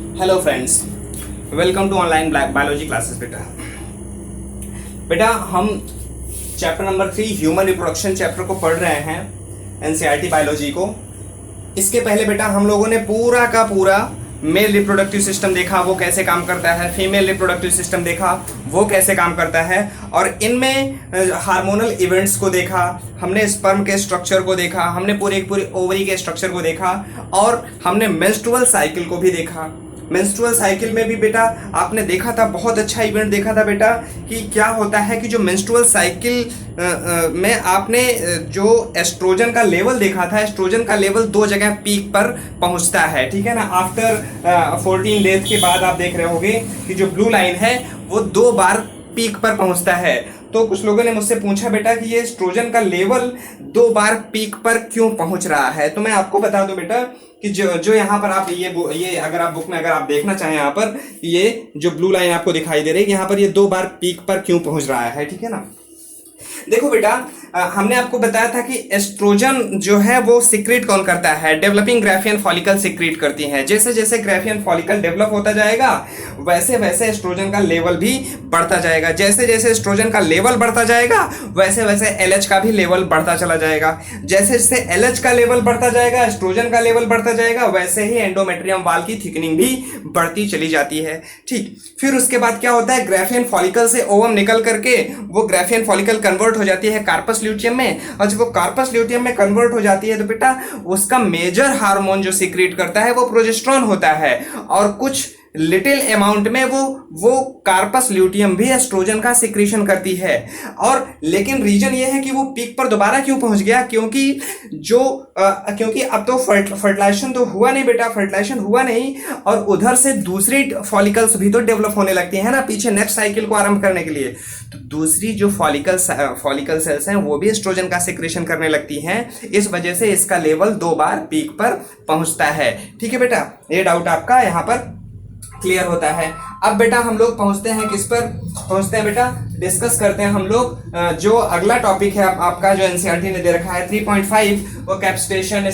Hello friends, welcome to online biology classes. बेटा हम chapter number 3 human reproduction chapter को पढ़ रहे हैं एनसीईआरटी बायोलॉजी को। इसके पहले बेटा हम लोगों ने पूरा का पूरा मेल रिप्रोडक्टिव सिस्टम देखा, वो कैसे काम करता है, फीमेल रिप्रोडक्टिव सिस्टम देखा, वो कैसे काम करता है, और इनमें हार्मोनल इवेंट्स को देखा, हमने स्पर्म के स्ट्रक्चर को देखा, हमने पूरे ओवरी के स्ट्रक्चर को देखा, और हमने मेंस्ट्रुअल साइकिल को भी देखा। मेंस्ट्रुअल साइकिल में भी बेटा आपने देखा था, बहुत अच्छा इवेंट देखा था बेटा कि क्या होता है कि जो मेंस्ट्रुअल साइकिल में आपने जो एस्ट्रोजन का लेवल देखा था, एस्ट्रोजन का लेवल 2 जगह पीक पर पहुंचता है, ठीक है ना। आफ्टर 14 डेज के बाद आप देख रहे होंगे कि जो ब्लू लाइन है वो 2 बार पीक पर पहुंचता है। तो कुछ लोगों ने मुझसे पूछा बेटा कि ये एस्ट्रोजन का लेवल 2 बार पीक पर क्यों पहुंच रहा है। तो मैं आपको बता दूं बेटा कि जो यहाँ पर आप ये अगर आप बुक में अगर आप देखना चाहें, यहाँ पर ये जो ब्लू लाइन आपको दिखाई दे रही है, यहाँ पर ये 2 बार पीक पर क्यों पहुंच रहा है, ठीक है ना। देखो बेटा हमने आपको बताया था कि एस्ट्रोजन जो है वो सिक्रीट कौन करता है, डेवलपिंग ग्राफियन फॉलिकल सिक्रीट करती हैं। जैसे जैसे ग्राफियन फॉलिकल डेवलप होता जाएगा वैसे वैसे एस्ट्रोजन का लेवल भी बढ़ता जाएगा। जैसे जैसे एस्ट्रोजन का लेवल बढ़ता जाएगा वैसे वैसे एलएच का भी लेवल बढ़ता चला जाएगा। जैसे जैसे एलएच का लेवल बढ़ता जाएगा, एस्ट्रोजन का लेवल बढ़ता जाएगा, वैसे ही एंडोमेट्रियम वाल की थिकनिंग भी बढ़ती चली जाती है। ठीक, फिर उसके बाद क्या होता है, ग्राफियन फॉलिकल से ओवम निकल करके वो ग्राफियन फॉलिकल कन्वर्ट हो जाती है कार्पस ल्यूटियम में, और जब वो कार्पस ल्यूटियम में कन्वर्ट हो जाती है तो बेटा उसका मेजर हार्मोन जो सीक्रेट करता है वो प्रोजेस्टेरोन होता है, और कुछ लिटिल अमाउंट में वो कार्पस ल्यूटियम भी एस्ट्रोजन का सिक्रीशन करती है। और लेकिन रीजन ये है कि वो पीक पर दोबारा क्यों पहुंच गया, क्योंकि अब तो फर्टिलाइजेशन तो हुआ नहीं बेटा, फर्टिलाइजेशन हुआ नहीं, और उधर से दूसरी फॉलिकल्स भी तो डेवलप होने लगती है ना पीछे नेक्स्ट साइकिल को आरंभ करने के लिए। तो दूसरी जो फॉलिकल सेल्स हैं वो भी एस्ट्रोजन का सिक्रीशन करने लगती हैं, इस वजह से इसका लेवल 2 बार पीक पर पहुंचता है। ठीक है बेटा, ये डाउट आपका यहाँ पर क्लियर होता है। अब बेटा हम लोग पहुंचते हैं किस पर पहुंचते हैं बेटा, डिस्कस करते हैं हम लोग जो अगला टॉपिक है आपका जो एनसीईआरटी ने दे रखा है 3.5, वो कैप्स्टेशन,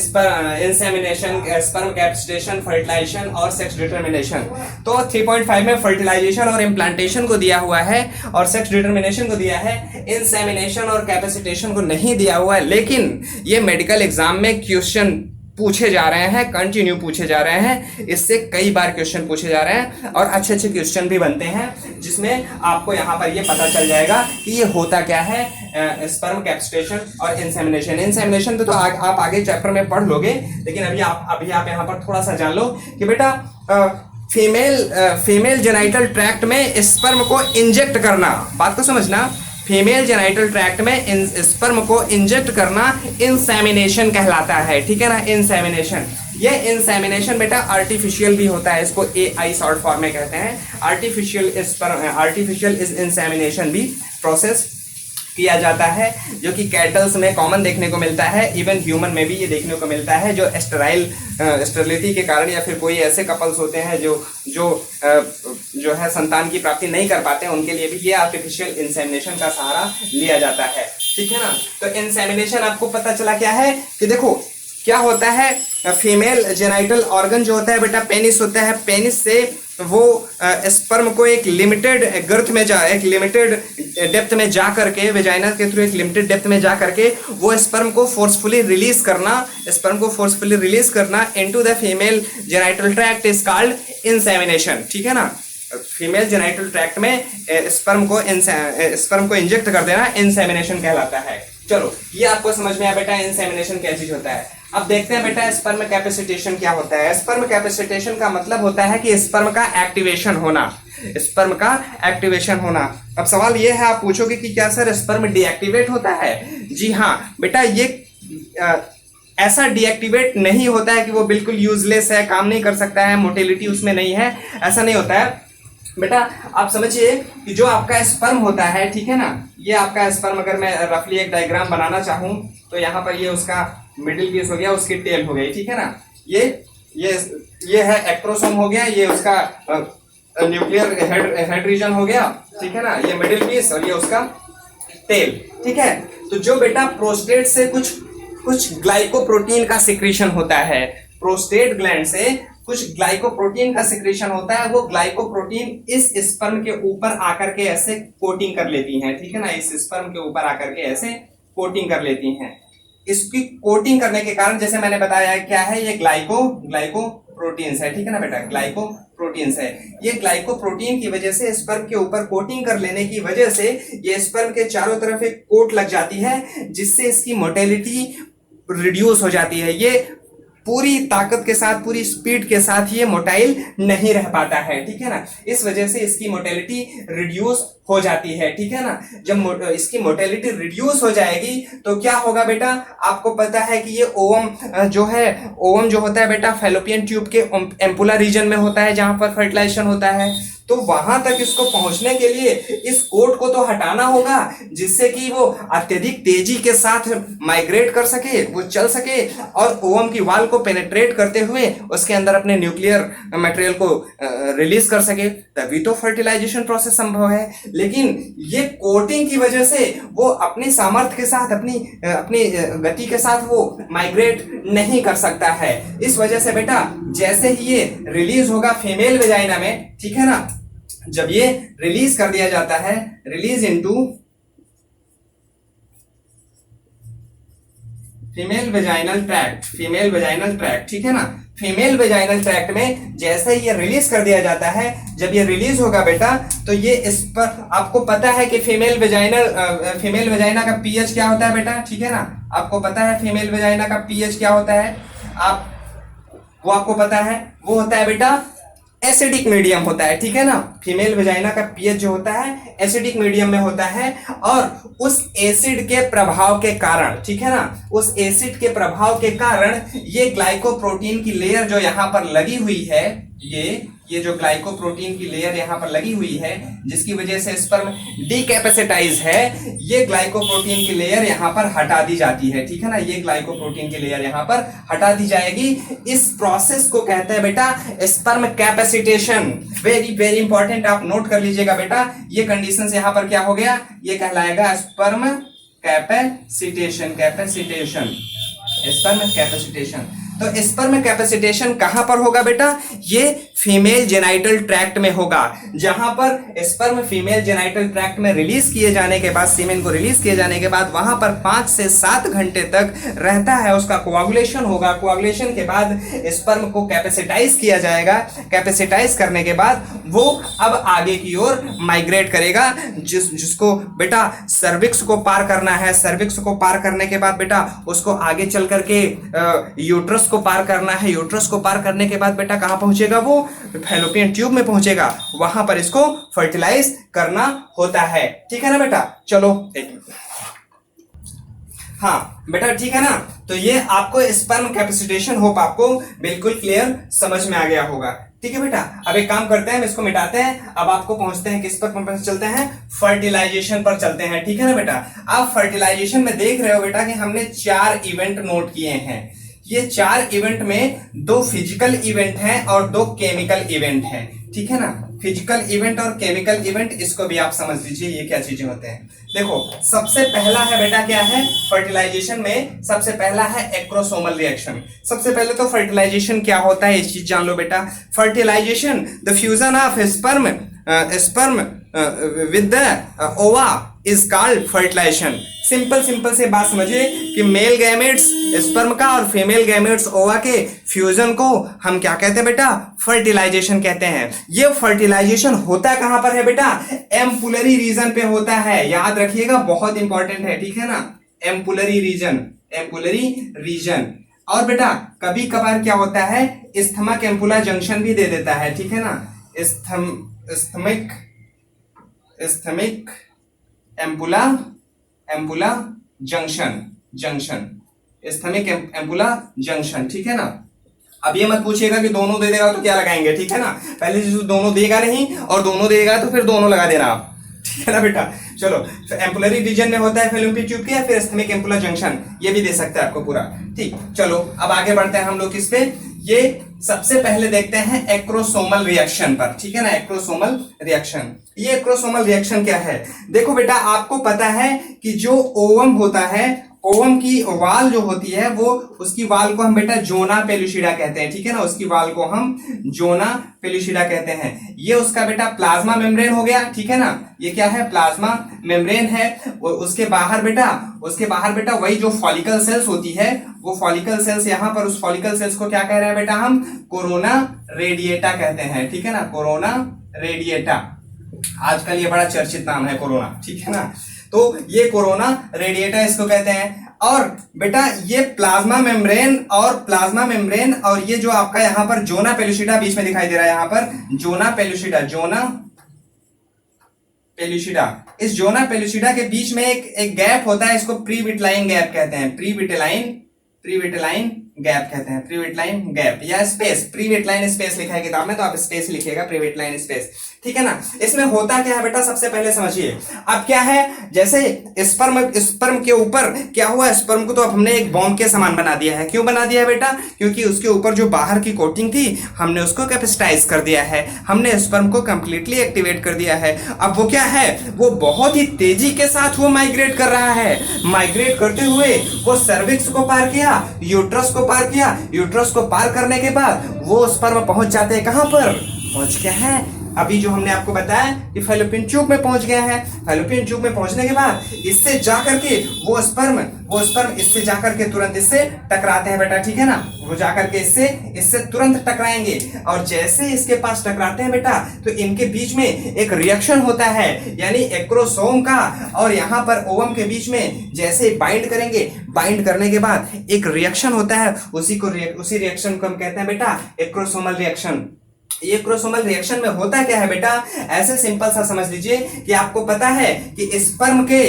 इंसेमिनेशन, स्पर्म कैप्स्टेशन, फर्टिलाइजेशन और सेक्स डिटर्मिनेशन। तो 3.5 में फर्टिलाइजेशन और इम्प्लांटेशन को दिया हुआ है और सेक्स डिटर्मिनेशन को दिया है, इंसेमिनेशन और कैपेसिटेशन को नहीं दिया हुआ है। लेकिन ये मेडिकल एग्जाम में क्वेश्चन पूछे जा रहे हैं, कंटिन्यू पूछे जा रहे हैं, इससे कई बार क्वेश्चन पूछे जा रहे हैं और अच्छे अच्छे क्वेश्चन भी बनते हैं, जिसमें आपको यहाँ पर ये पता चल जाएगा कि ये होता क्या है स्पर्म कैप्स्टेशन और इंसेमिनेशन। इंसेमिनेशन पे तो आप आगे चैप्टर में पढ़ लोगे, लेकिन अभी आप यहाँ पर थोड़ा सा जान लो कि बेटा फीमेल जेनाइटल ट्रैक्ट में स्पर्म को इंजेक्ट करना, बात को समझना, फीमेल जेनाइटल ट्रैक्ट में स्पर्म को इंजेक्ट करना इंसेमिनेशन कहलाता है, ठीक है ना। इंसेमिनेशन, ये इंसेमिनेशन बेटा आर्टिफिशियल भी होता है, इसको AI शॉर्ट फॉर्म में कहते हैं। आर्टिफिशियल इंसेमिनेशन भी प्रोसेस किया जाता है, जो कि कैटल्स में कॉमन देखने को मिलता है, इवन ह्यूमन में भी ये देखने को मिलता है, जो स्टेरिलिटी के कारण या फिर कोई ऐसे कपल्स होते हैं जो है संतान की प्राप्ति नहीं कर पाते हैं, उनके लिए भी ये आर्टिफिशियल इंसेमिनेशन का सहारा लिया जाता है, ठीक है ना। तो इंसेमिनेशन आपको पता चला क्या है कि देखो क्या होता है, फीमेल जेनाइटल ऑर्गन जो होता है बेटा पेनिस होता है, पेनिस से वो स्पर्म को एक लिमिटेड गर्थ में एक लिमिटेड डेप्थ में जा करके, वेजाइना के थ्रू एक लिमिटेड डेप्थ में जा करके वो स्पर्म को फोर्सफुली रिलीज करना into the female genital tract is called insemination, ठीक है ना। फीमेल जेनाइटल ट्रैक्ट में स्पर्म को इंजेक्ट कर देना इंसेमिनेशन कहलाता है। चलो ये आपको समझ में आया बेटा इंसेमिनेशन क्या चीज होता है। अब देखते हैं बेटा स्पर्म कैपेसिटेशन क्या होता है। स्पर्म कैपेसिटेशन का मतलब होता है कि स्पर्म का एक्टिवेशन होना, स्पर्म का एक्टिवेशन होना। अब सवाल ये है, आप पूछोगे कि क्या सर स्पर्म डीएक्टिवेट होता है? जी हाँ बेटा, ये ऐसा डीएक्टिवेट नहीं होता है कि वो बिल्कुल यूजलेस है, काम नहीं कर सकता है, मोटिलिटी उसमें नहीं है, ऐसा नहीं होता है बेटा। आप समझिए कि जो आपका स्पर्म होता है, ठीक है ना, ये आपका स्पर्म, अगर मैं रफली एक डायग्राम बनाना चाहूं तो यहाँ पर ये उसका मिडिल पीस हो गया, उसकी टेल हो गई, ठीक है ना। ये है एक्ट्रोसोम हो गया, ये उसका न्यूक्लियर हेड रीजन हो गया, ठीक है ना, ये मिडिल पीस और ये उसका टेल, ठीक है। तो जो बेटा प्रोस्टेट से कुछ ग्लाइकोप्रोटीन का सिक्रीशन होता है, प्रोस्टेट ग्लैंड से कुछ ग्लाइकोप्रोटीन का सिक्रेशन होता है, वो ग्लाइकोप्रोटीन इस स्पर्म के ऊपर आकर के ऐसे कोटिंग कर लेती हैं, ठीक है ना, इस स्पर्म के ऊपर आकर के ऐसे कोटिंग कर लेती हैं। इसकी कोटिंग करने के कारण जैसे मैंने बताया है क्या है, ये ग्लाइकोप्रोटीन्स है, ठीक है ना बेटा, ग्लाइकोप्रोटीन्स है। ये ग्लाइकोप्रोटीन की वजह से स्पर्म के ऊपर कोटिंग कर लेने की वजह से ये स्पर्म के चारों तरफ एक कोट लग जाती है, जिससे इसकी मोटेलिटी रिड्यूस हो जाती है। ये पूरी ताकत के साथ, पूरी स्पीड के साथ ये मोटाइल नहीं रह पाता है, ठीक है ना, इस वजह से इसकी मोटेलिटी रिड्यूस हो जाती है, ठीक है ना। जब इसकी मोटेलिटी रिड्यूस हो जाएगी तो क्या होगा बेटा, आपको पता है कि ये ओवम जो है, ओवम जो होता है बेटा फैलोपियन ट्यूब के एम्पुला रीजन में होता है, जहां पर फर्टिलाइजेशन होता है। तो वहां तक इसको पहुंचने के लिए इस कोट को तो हटाना होगा, जिससे कि वो अत्यधिक तेजी के साथ माइग्रेट कर सके, वो चल सके और ओवम की वाल को पेनेट्रेट करते हुए उसके अंदर अपने न्यूक्लियर मटेरियल को रिलीज कर सके, तभी तो फर्टिलाइजेशन प्रोसेस संभव है। लेकिन ये कोटिंग की वजह से वो अपनी सामर्थ्य के साथ, अपनी गति के साथ वो माइग्रेट नहीं कर सकता है। इस वजह से बेटा जैसे ही ये रिलीज होगा फीमेल वेजाइना में, ठीक है ना, जब ये रिलीज कर दिया जाता है, release into female vaginal tract, ठीक है ना, फीमेल वेजाइनल ट्रैक्ट में जैसे ही ये रिलीज कर दिया जाता है, जब ये रिलीज होगा बेटा तो ये इस पर आपको पता है कि फीमेल वेजाइना का पीएच क्या होता है बेटा, ठीक है ना, आपको पता है फीमेल वेजाइना का पीएच क्या होता है, वो आपको पता है, वो होता है बेटा एसिडिक मीडियम होता है, ठीक है ना। फीमेल वेजाइना का पीएच जो होता है एसिडिक मीडियम में होता है, और उस एसिड के प्रभाव के कारण, ठीक है ना, उस एसिड के प्रभाव के कारण ये ग्लाइकोप्रोटीन की लेयर जो यहाँ पर लगी हुई है, ये जो ग्लाइकोप्रोटीन की लेयर यहाँ पर लगी हुई है, जिसकी वजह से स्पर्म डीकैपेसिटाइज है, ये ग्लाइकोप्रोटीन की लेयर यहाँ पर हटा दी जाती है, ठीक है ना, ये ग्लाइकोप्रोटीन की लेयर यहाँ पर हटा दी जाएगी। इस प्रोसेस को कहते हैं बेटा sperm capacitation. Very very important, आप नोट कर लीजिएगा बेटा, ये कंडीशन यहाँ पर क्या हो गया, ये कहलाएगा स्पर्म कैपेसिटेशन। Sperm capacitation. तो स्पर्म कैपेसिटेशन कहां पर होगा बेटा, ये फीमेल जेनाइटल ट्रैक्ट में होगा, जहां पर स्पर्म फीमेल जेनाइटल ट्रैक्ट में रिलीज किए जाने के बाद, सीमेन को रिलीज किए जाने के बाद वहां पर 5 से 7 घंटे तक रहता है, उसका कोआगुलेशन होगा। कोआगुलेशन के बाद स्पर्म को कैपेसिटाइज किया जाएगा, कैपेसिटाइज करने के बाद वो अब आगे की ओर माइग्रेट करेगा, जिसको बेटा सर्विक्स को पार करना है। सर्विक्स को पार करने के बाद बेटा उसको आगे चल करके यूट्रस को पार करना है। यूट्रस को पार करने के बाद बेटा कहां पहुंचेगा, वो फैलोपियन ट्यूब में पहुंचेगा, वहां पर इसको फर्टिलाइज करना होता है, ठीक है ना बेटा। चलो हाँ बेटा, ठीक है ना। तो ये आपको स्पर्म कैपेसिटेशन होप आपको बिल्कुल क्लियर समझ में आ गया होगा, ठीक है बेटा। अब एक काम करते हैं, इसको मिटाते हैं, अब आपको पहुंचते हैं किस पर चलते हैं, फर्टिलाइजेशन पर चलते हैं, ठीक है ना बेटा। अब फर्टिलाइजेशन में देख रहे हो बेटा कि हमने 4 इवेंट नोट किए हैं। ये 4 इवेंट में 2 फिजिकल इवेंट हैं और 2 केमिकल इवेंट हैं, ठीक है ना। फिजिकल इवेंट और केमिकल इवेंट, इसको भी आप समझ लीजिए ये क्या चीजें होते हैं। देखो सबसे पहला है बेटा क्या है फर्टिलाइजेशन में, सबसे पहला है एक्रोसोमल रिएक्शन। सबसे पहले तो फर्टिलाइजेशन क्या होता है इस चीज जान लो बेटा। Fertilization the fusion of sperm with the ova is called fertilization. Simple से बात समझिए कि मेल गैमेट्स स्पर्म का और फीमेल गैमेट्स ओवा के फ्यूजन को हम क्या कहते हैं बेटा, फर्टिलाइजेशन कहते हैं। ये फर्टिलाइजेशन होता कहां पर है बेटा, एम्पुलरी रीजन पे होता है, याद रखिएगा बहुत इंपॉर्टेंट है, ठीक है ना। Ampullary region. और बेटा कभी कभार क्या होता है, स्थमक एम्पुला जंक्शन भी दे देता है, ठीक है ना। स्थमिक एम्पुला जंक्शन, स्थमिक एम्पुला जंक्शन, ठीक है ना। अब ये मत पूछिएगा कि दोनों दे देगा तो क्या लगाएंगे, ठीक है ना। पहले जो दोनों देगा नहीं और दोनों देगा तो फिर दोनों लगा देना आप, ठीक है ना बेटा। चलो तो एम्पुलरी रीजन में होता है फैलोपियन ट्यूब के, या फिर स्थमिक एम्पुला जंक्शन, ये भी दे सकते हैं आपको पूरा, ठीक। चलो अब आगे बढ़ते हैं हम लोग किस पे, ये सबसे पहले देखते हैं एक्रोसोमल रिएक्शन पर, ठीक है ना। एक्रोसोमल रिएक्शन, ये एक्रोसोमल रिएक्शन क्या है, देखो बेटा आपको पता है कि जो ओवम होता है ओवम की वाल जो होती है वो, उसकी वाल को हम बेटा जोना पेलुसिडा कहते हैं, ठीक है ना, उसकी वाल को हम जोना पेलुसिडा कहते हैं। ये उसका बेटा प्लाज्मा मेम्ब्रेन हो गया, ठीक है ना, ये क्या है, प्लाज्मा मेम्ब्रेन है। उसके बाहर बेटा वही जो फॉलिकल सेल्स होती है, वो फॉलिकल सेल्स, यहां पर उस फॉलिकल सेल्स को क्या कह रहे हैं बेटा, हम कोरोना रेडिएटा कहते हैं, ठीक है ना, कोरोना रेडिएटा। आजकल ये बड़ा चर्चित नाम है कोरोना, ठीक है ना। तो ये कोरोना रेडिएटा इसको कहते हैं। और बेटा ये प्लाज्मा मेम्ब्रेन और ये जो आपका यहां पर जोना पेलुसिडा बीच में दिखाई दे रहा है, यहां पर जोना पेलुसिडा इस जोना पेलुसिडा के बीच में एक गैप होता है, इसको प्रीविटलाइन गैप कहते हैं, प्रीविटलाइन गैप कहते हैं, प्रीविटलाइन गैप या स्पेस, प्रीविटलाइन स्पेस लिखा है किताब में, तो आप स्पेस लिखिएगा, प्रीविटलाइन स्पेस, ठीक है ना। इसमें होता क्या है बेटा, सबसे पहले समझिए। अब क्या है, जैसे स्पर्म के ऊपर क्या हुआ, स्पर्म को तो अब हमने एक बॉम्ब के समान बना दिया है। क्यों बना दिया है बेटा, क्योंकि उसके ऊपर जो बाहर की कोटिंग थी हमने उसको कैपेसिटाइज कर दिया है, हमने स्पर्म को कंप्लीटली एक्टिवेट कर दिया है। अब वो क्या है, वो बहुत ही तेजी के साथ वो माइग्रेट कर रहा है। माइग्रेट करते हुए वो सर्विक्स को पार किया, यूट्रस को पार किया, यूट्रस को पार करने के बाद वो स्पर्म पहुंच जाते हैं, कहां पर पहुंच गया है, अभी जो हमने आपको बताया कि फैलोपियन ट्यूब में पहुंच गया है। फैलोपियन ट्यूब में पहुंचने के बाद इससे जाकर के वो स्पर्म इससे जाकर के तुरंत इससे टकराते हैं बेटा, ठीक है ना, वो जाकर के इससे तुरंत टकराएंगे। और जैसे इसके पास टकराते हैं बेटा, तो इनके बीच में एक रिएक्शन होता है, यानी एक्रोसोम का और यहाँ पर ओवम के बीच में जैसे बाइंड करेंगे, बाइंड करने के बाद एक रिएक्शन होता है, उसी रिएक्शन को हम कहते हैं बेटा एक्रोसोमल रिएक्शन। ये क्रोमोसोमल रिएक्शन में होता क्या है बेटा, ऐसे सिंपल सा समझ लीजिए कि आपको पता है कि स्पर्म के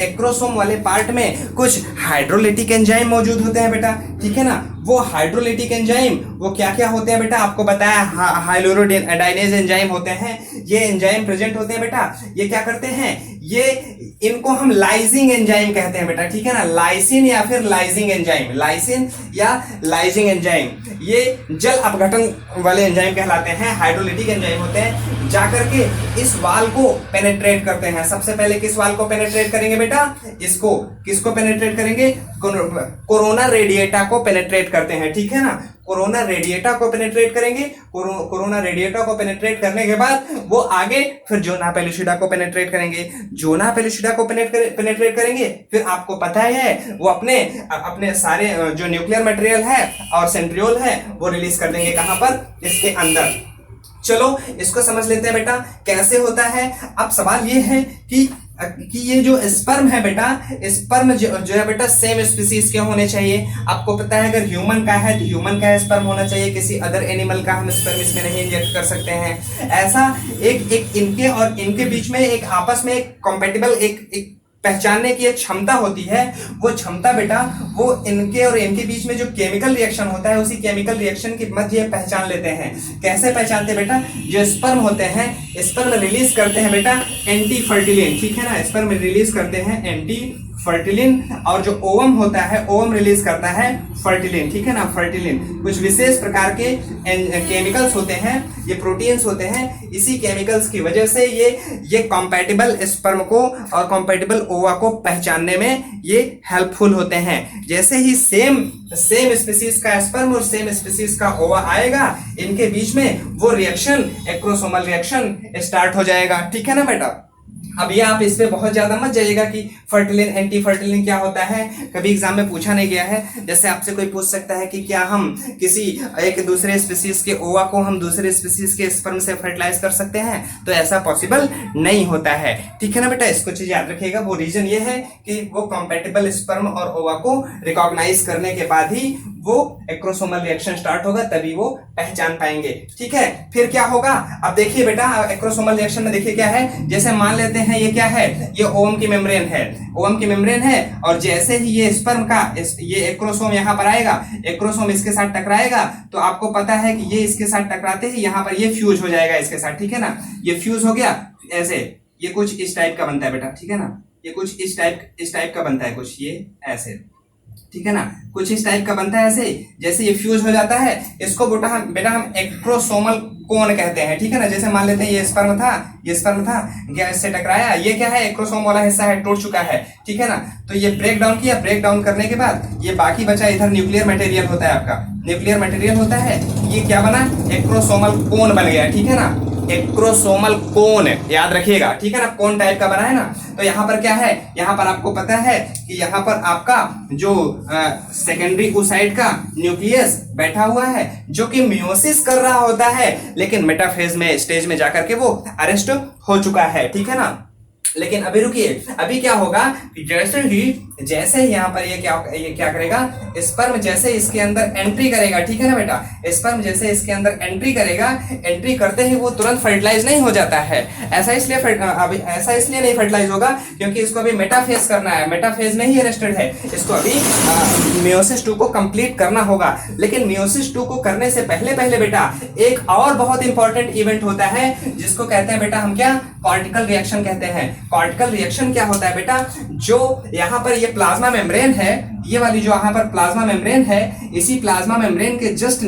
एक्रोसोम वाले पार्ट में कुछ हाइड्रोलिटिक एंजाइम मौजूद होते हैं बेटा, ठीक है ना। वो हाइड्रोलिटिक एंजाइम वो क्या क्या होते हैं बेटा, आपको बताया हाइलोरोडाइनेज एंजाइम होते हैं। ये एंजाइम प्रेजेंट होते हैं बेटा, ये क्या करते हैं, ये इनको हम लाइजिंग एंजाइम कहते हैं बेटा, ठीक है ना, लाइसिन या फिर लाइजिंग एंजाइम, ये जल अपघटन वाले एंजाइम कहलाते हैं, हाइड्रोलिटिक एंजाइम होते हैं, जाकर के इस वाल को पेनेट्रेट करते हैं। सबसे पहले किस वाल को पेनेट्रेट करेंगे बेटा, किसको पेनेट्रेट करेंगे, कोरोना रेडिएटा को पेनेट्रेट करते हैं, ठीक है ना, कोरोना रेडिएटा को पेनेट्रेट करेंगे। कोरोना रेडिएटा को पेनेट्रेट करने के बाद वो आगे फिर जोना पेलुसिडा को पेनेट्रेट करेंगे, जोना पेलुसिडा को पेनेट्रेट करेंगे, फिर आपको पता है वो अपने सारे जो न्यूक्लियर मटेरियल है और सेंट्रियोल है वो रिलीज कर देंगे, कहां पर, इसके अंदर। चलो इसको समझ लेते हैं बेटा कैसे होता है। अब सवाल ये है कि ये जो स्पर्म है बेटा, स्पर्म जो है बेटा सेम स्पीसीज के होने चाहिए। आपको पता है अगर ह्यूमन का है तो ह्यूमन का स्पर्म होना चाहिए, किसी अदर एनिमल का हम स्पर्म इसमें नहीं इंजेक्ट कर सकते हैं। ऐसा एक इनके और इनके बीच में एक आपस में एक कॉम्पेटिबल एक पहचानने की एक क्षमता होती है। वो क्षमता बेटा वो इनके और इनके बीच में जो केमिकल रिएक्शन होता है, उसी केमिकल रिएक्शन की मध्य पहचान लेते हैं। कैसे पहचानते हैं बेटा, जो स्पर्म होते हैं, स्पर्म रिलीज करते हैं बेटा एंटी फर्टिलिन, ठीक है ना, स्पर्म रिलीज करते हैं एंटी फर्टिलिन, और जो ओवम होता है ओवम रिलीज करता है फर्टिलिन, ठीक है ना, फर्टिलिन। कुछ विशेष प्रकार के केमिकल्स होते हैं, ये प्रोटीन्स होते हैं, इसी केमिकल्स की वजह से ये कॉम्पैटिबल स्पर्म को और कॉम्पैटिबल ओवा को पहचानने में ये हेल्पफुल होते हैं। जैसे ही सेम स्पीसीज का स्पर्म और सेम स्पीसीज का ओवा आएगा, इनके बीच में वो रिएक्शन एक्रोसोमल रिएक्शन स्टार्ट हो जाएगा, ठीक है ना बेटा। अब ये आप इस पे बहुत ज्यादा मत जाइएगा कि फर्टिलिन एंटी फर्टिलिन क्या होता है, कभी एग्जाम में पूछा नहीं गया है। जैसे आपसे कोई पूछ सकता है कि क्या हम किसी एक दूसरे स्पीसीज के ओवा को हम दूसरे स्पीसीज के स्पर्म से फर्टिलाइज कर सकते हैं, तो ऐसा पॉसिबल नहीं होता है, ठीक है ना बेटा। इसको चीज याद रखिएगा। वो रीजन ये है कि वो कंपैटिबल स्पर्म और ओवा को रिकॉग्नाइज करने के बाद ही वो एक्रोसोमल रिएक्शन स्टार्ट होगा, तभी वो पहचान पाएंगे, ठीक है। फिर क्या होगा, अब देखिए बेटा एक्रोसोमल रिएक्शन में देखिए क्या है। जैसे मान लेते हैं ये क्या है, ये ओवम की मेम्ब्रेन है, ओवम की मेम्ब्रेन है, और जैसे ही ये स्पर्म का ये एक्रोसोम यहाँ पर आएगा, एक्रोसोम इसके साथ टकराएगा, तो आपको पता है कि ये इसके साथ टकराते ही यहाँ पर ये फ्यूज हो जाएगा इसके साथ, ठीक है ना। ये फ्यूज हो गया ऐसे, ये कुछ इस टाइप का बनता है बेटा, ठीक है ना, ये कुछ इस टाइप का बनता है, कुछ ये ऐसे, ठीक है ना, कुछ इस टाइप का बनता है ऐसे, जैसे ये फ्यूज हो जाता है, इसको बेटा हम एक्रोसोमल कोन कहते हैं, ठीक है ना। जैसे मान लेते हैं ये स्पर्म था, गैस से टकराया, ये क्या है, एक्रोसोम वाला हिस्सा है, टूट चुका है, ठीक है ना। तो ये ब्रेक डाउन किया, ब्रेक डाउन करने के बाद ये बाकी बचा इधर न्यूक्लियर मटेरियल होता है आपका, न्यूक्लियर मटेरियल होता है, ये क्या बना, एक्रोसोमल कोन बन गया, ठीक है ना। एक्रोसोमल कोन याद रखिएगा, ठीक है ना, कोन टाइप का बना है ना। तो यहाँ पर क्या है, यहाँ पर आपको पता है कि यहाँ पर आपका जो सेकेंडरी ओसाइट का न्यूक्लियस बैठा हुआ है, जो कि मियोसिस कर रहा होता है, लेकिन मेटाफेज में स्टेज में जाकर के वो अरेस्ट हो चुका है, ठीक है ना। लेकिन अभी रुकिए, अभी क्या होगा कि जैसे यहाँ पर ये क्या करेगा, स्पर्म जैसे इसके अंदर एंट्री करेगा, ठीक है ना बेटा, स्पर्म जैसे इसके अंदर एंट्री करेगा, एंट्री करते ही वो तुरंत फर्टिलाइज नहीं हो जाता है। ऐसा इसलिए नहीं फर्टिलाइज होगा क्योंकि इसको अभी मेटाफेज करना है, मेटाफेज में ही अरेस्टेड है, इसको अभी मियोसिस 2 को कंप्लीट करना होगा। लेकिन मियोसिस 2 को करने से पहले बेटा एक और बहुत इंपॉर्टेंट इवेंट होता है, जिसको कहते हैं बेटा हम क्या, कॉर्टिकल रिएक्शन कहते हैं। कॉर्टिकल रिएक्शन क्या होता है बेटा, जो यहाँ पर ये प्लाज्मा मेम्ब्रेन है, ये वाली जो यहाँ पर प्लाज्मा मेम्ब्रेन है, इसी प्लाज्मा मेम्ब्रेन के जस्ट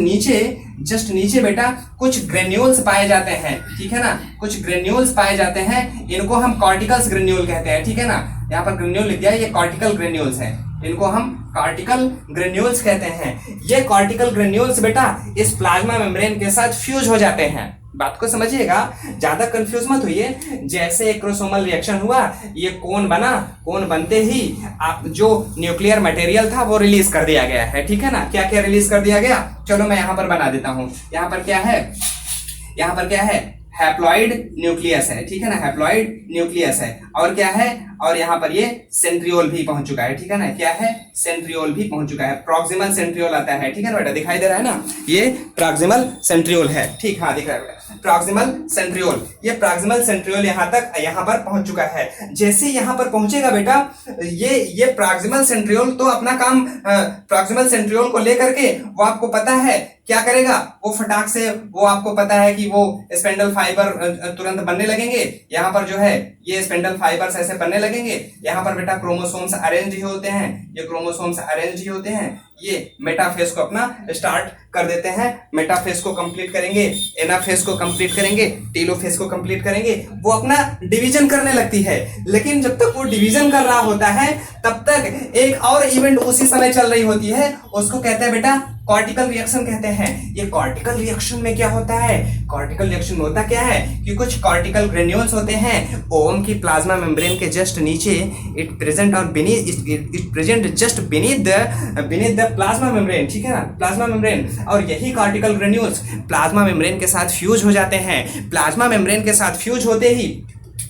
नीचे बेटा कुछ ग्रेन्यूल्स पाए जाते हैं, ठीक है ना, कुछ ग्रेन्यूल्स पाए जाते हैं, इनको हम कॉर्टिकल्स ग्रेन्यूल कहते हैं, ठीक है ना। यहाँ पर ग्रेन्यूल लिख दिया, ये कॉर्टिकल ग्रेन्यूल्स हैं, इनको हम कॉर्टिकल ग्रेन्यूल्स कहते हैं। ये कॉर्टिकल ग्रेन्यूल्स बेटा इस प्लाज्मा मेम्ब्रेन के साथ फ्यूज हो जाते हैं। बात को समझिएगा, ज्यादा कंफ्यूज मत होइए। जैसे एक्रोसोमल रिएक्शन हुआ, ये कोन बना, कोन बनते ही आप जो न्यूक्लियर मटेरियल था वो रिलीज कर दिया गया है, ठीक है ना। क्या क्या रिलीज कर दिया गया, चलो मैं यहाँ पर बना देता हूँ। यहाँ पर क्या है, हैप्लॉइड न्यूक्लियस है, ठीक है ना, हैप्लॉइड न्यूक्लियस है। और क्या है, और यहाँ पर ये सेंट्रियोल भी पहुंच चुका है, ठीक है ना, क्या है, सेंट्रियोल भी पहुंच चुका है, प्रॉक्सिमल सेंट्रियोल आता है, ठीक है ना बेटा, दिखाई दे रहा है ना, ये प्रॉक्सिमल सेंट्रियोल है, ठीक, हाँ दिख रहा है प्रॉक्सिमल सेंट्रियोल। ये प्रॉक्सिमल सेंट्रियोल यहाँ पर पहुंच चुका है। जैसे यहाँ पर पहुंचेगा बेटा, ये प्रॉक्सिमल सेंट्रियोल तो अपना काम प्रॉक्सिमल सेंट्रियोल को लेकर के वो आपको पता है क्या करेगा, वो फटाक से, वो आपको पता है कि वो स्पेंडल फाइबर तुरंत बनने लगेंगे। यहाँ पर जो है ये स्पेंडल फाइबर्स ऐसे बनने लगेंगे। यहाँ पर बेटा क्रोमोसोम्स अरेंज ही होते हैं, ये क्रोमोसोम्स अरेंज ही होते हैं। ये मेटाफेज को अपना स्टार्ट कर देते हैं, मेटाफेज को कंप्लीट करेंगे, एनाफेज को कंप्लीट करेंगे, टेलोफेज को कंप्लीट करेंगे, वो अपना डिवीजन करने लगती है। लेकिन जब तक वो डिवीजन कर रहा होता है तब तक एक और इवेंट उसी समय चल रही होती है, उसको कहते हैं बेटा कॉर्टिकल रिएक्शन कहते हैं। ये कॉर्टिकल रिएक्शन में क्या होता है, कॉर्टिकल रिएक्शन में होता क्या है कि कुछ कॉर्टिकल ग्रेन्यूल्स होते हैं ओवम की प्लाज्मा मेम्ब्रेन के जस्ट नीचे, it present just beneath the plasma membrane, ठीक है ना, प्लाज्मा मेम्ब्रेन। और यही कॉर्टिकल ग्रेन्यूल्स प्लाज्मा मेम्ब्रेन के साथ फ्यूज हो जाते हैं। प्लाज्मा मेम्ब्रेन के साथ फ्यूज होते ही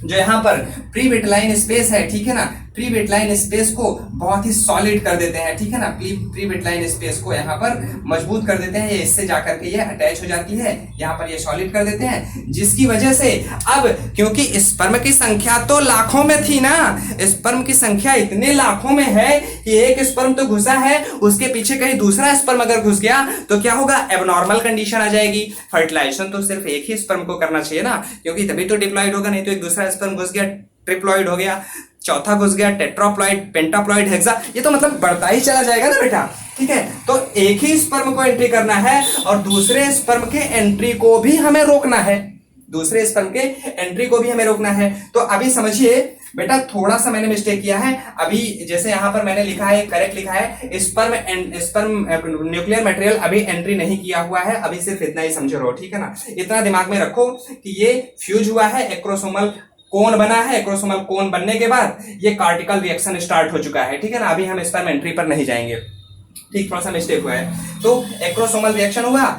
जो यहाँ पर प्री विटलाइन स्पेस है, ठीक है ना, प्री विटलाइन स्पेस को बहुत ही सॉलिड कर देते हैं, ठीक है ना, प्री विटलाइन स्पेस को यहाँ पर मजबूत कर देते हैं। ये इससे जाकर के ये अटैच हो जाती है, यहाँ पर ये सॉलिड कर देते हैं, जिसकी वजह से अब क्योंकि स्पर्म की संख्या तो लाखों में थी ना, स्पर्म की संख्या इतने लाखों में है कि एक स्पर्म तो घुसा है, उसके पीछे कहीं दूसरा स्पर्म अगर घुस गया तो क्या होगा, एबनॉर्मल कंडीशन आ जाएगी। फर्टिलाइजेशन तो सिर्फ एक ही स्पर्म को करना चाहिए ना, क्योंकि तभी तो डिप्लॉइड होगा, नहीं तो एक दूसरा स्पर्म घुस गया, ट्रिप्लॉइड हो गया, चौथा घुस गया, टेट्राप्लॉइड, पेंटाप्लॉइड, हेक्सा, ये तो मतलब बढ़ता ही चला जाएगा ना बेटा, ठीक है। तो एक ही स्पर्म को एंट्री करना है और दूसरे स्पर्म के एंट्री को भी हमें रोकना है, दूसरे स्पर्म के एंट्री को भी हमें रोकना है। तो अभी समझिए बेटा, थोड़ा सा मैंने मिस्टेक किया है। अभी जैसे यहाँ पर मैंने लिखा है, करेक्ट लिखा है, स्पर्म न्यूक्लियर मटेरियल अभी एंट्री नहीं किया हुआ है, अभी सिर्फ इतना ही समझ रहो, ठीक है ना। इतना दिमाग में रखो कि ये फ्यूज हुआ है, एक्रोसोमल कोन बना है, एक्रोसोमल कोन बनने के बाद ये कॉर्टिकल रिएक्शन स्टार्ट हो चुका है, ठीक है ना। अभी हम स्पर्म एंट्री पर नहीं जाएंगे, ठीक, थोड़ा सा मिस्टेक हुआ है। तो एक्रोसोमल रिएक्शन हुआ,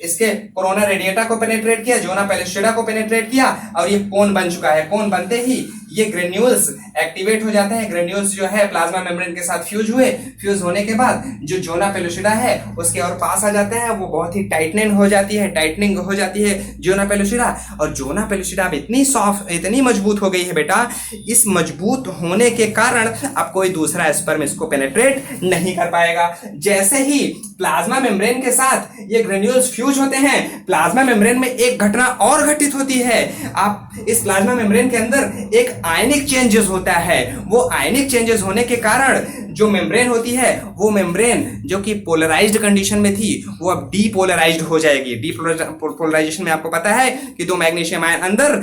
इसके कोरोना रेडिएटा को पेनिट्रेट किया, जोना पेलिस्ट्रेटा को पेनिट्रेट किया और ये कोन बन चुका है। कोन बनते ही ये ग्रेन्यूल्स एक्टिवेट हो जाते हैं। ग्रेन्यूल्स जो है प्लाज्मा मेम्ब्रेन के साथ फ्यूज हुए, फ्यूज होने के बाद जो जोना पेलुसिडा है उसके और पास आ जाते हैं, वो बहुत ही टाइटनिंग हो जाती है जोना पेलुसिडा। और जोना पेलुसिडा अब इतनी सॉफ्ट, इतनी मजबूत हो गई है बेटा, इस मजबूत होने के कारण अब कोई दूसरा स्पर्म इसको पेनिट्रेट नहीं कर पाएगा। जैसे ही प्लाज्मा मेम्ब्रेन के साथ ये ग्रेन्यूल्स फ्यूज फ्यूज होते हैं, प्लाज्मा मेम्ब्रेन में एक घटना और घटित होती है। आप इस प्लाज्मा मेम्ब्रेन के अंदर एक आयनिक चेंजेस होता है। वो आयनिक चेंजेस होने के कारण जो मेम्ब्रेन होती है, वो मेम्ब्रेन जो कि पोलराइज्ड कंडीशन में थी, वो अब डीपोलराइज्ड हो जाएगी। डीपोलराइजेशन में आपको पता है कि 2 मैग्नीशियम आयन अंदर,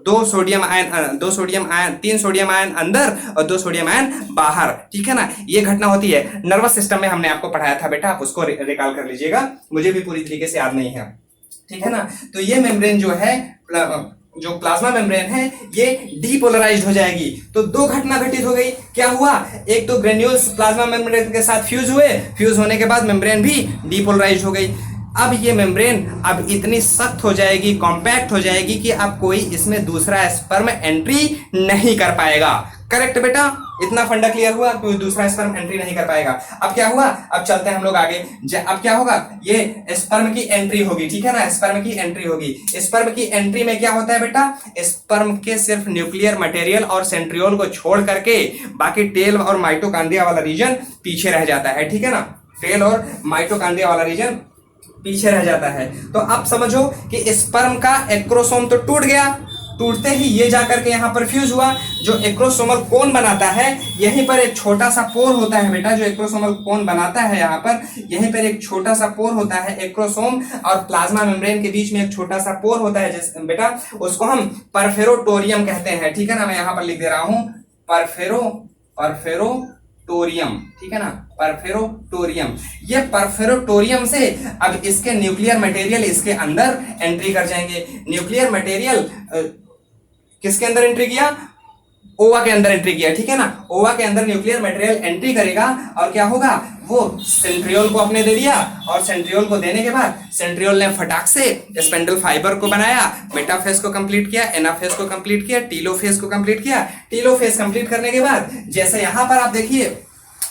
2 सोडियम आयन 3 सोडियम आयन अंदर और 2 सोडियम आयन बाहर, ठीक है ना। ये घटना होती है नर्वस सिस्टम में, हमने आपको पढ़ाया था बेटा, आप उसको रिकॉल कर लीजिएगा, मुझे भी पूरी तरीके से याद नहीं है, ठीक है ना। तो ये मेम्ब्रेन जो है, जो प्लाज्मा मेम्ब्रेन है, ये डीपोलराइज्ड हो जाएगी। तो 2 घटना घटित हो गई। क्या हुआ? एक तो ग्रेन्यूल्स प्लाज्मा मेम्ब्रेन के साथ फ्यूज हुए, फ्यूज होने के बाद मेम्ब्रेन भी डीपोलराइज्ड हो गई। अब ये मेम्ब्रेन अब इतनी सख्त हो जाएगी, कॉम्पैक्ट हो जाएगी कि अब कोई इसमें दूसरा स्पर्म एंट्री नहीं कर पाएगा। करेक्ट बेटा, इतना फंडा क्लियर हुआ, कोई दूसरा स्पर्म एंट्री नहीं कर पाएगा। अब क्या हुआ? अब चलते हैं हम लोग आगे। अब क्या होगा? ये स्पर्म की एंट्री होगी, ठीक है ना, स्पर्म की एंट्री होगी। स्पर्म की एंट्री में क्या होता है बेटा? स्पर्म के सिर्फ न्यूक्लियर मटेरियल और सेंट्रियोल को छोड़ करके बाकी टेल और माइटोकॉन्ड्रिया वाला रीजन पीछे रह जाता है, ठीक है ना। टेल और माइटोकॉन्ड्रिया वाला रीजन पीछे रह जाता है। तो अब समझो कि स्पर्म का एक्रोसोम तो टूट गया, टूटते ही ये जाकर के यहाँ पर फ्यूज हुआ। जो एक्रोसोमल कोन बनाता है, यहीं पर एक छोटा सा पोर होता है बेटा, जो एक्रोसोमल कोन बनाता है यहाँ पर, यहीं पर एक छोटा सा पोर होता है। एक्रोसोम और प्लाज्मा मेम्ब्रेन के बीच में एक छोटा सा पोर होता है जिस बेटा, उसको हम परफेरोटोरियम कहते हैं, ठीक है ना। मैं यहाँ पर लिख दे रहा हूँ परफेरोटोरियम, ठीक है ना, परफेरोटोरियम। ये परफेरोटोरियम से अब इसके न्यूक्लियर मटेरियल इसके अंदर एंट्री कर जाएंगे। न्यूक्लियर मटेरियल किसके अंदर एंट्री किया? ओवा के अंदर एंट्री किया, ठीक है ना। ओवा के अंदर न्यूक्लियर मटेरियल एंट्री करेगा और क्या होगा? वो सेंट्रियोल को अपने दे दिया, और सेंट्रियोल को देने के बाद सेंट्रियोल ने फटाक से स्पेंडल फाइबर को बनाया, मेटाफेज को कंप्लीट किया, एनाफेज को कंप्लीट किया, टीलोफेज को कंप्लीट किया। टीलोफेज कंप्लीट करने के बाद जैसे यहां पर आप देखिए,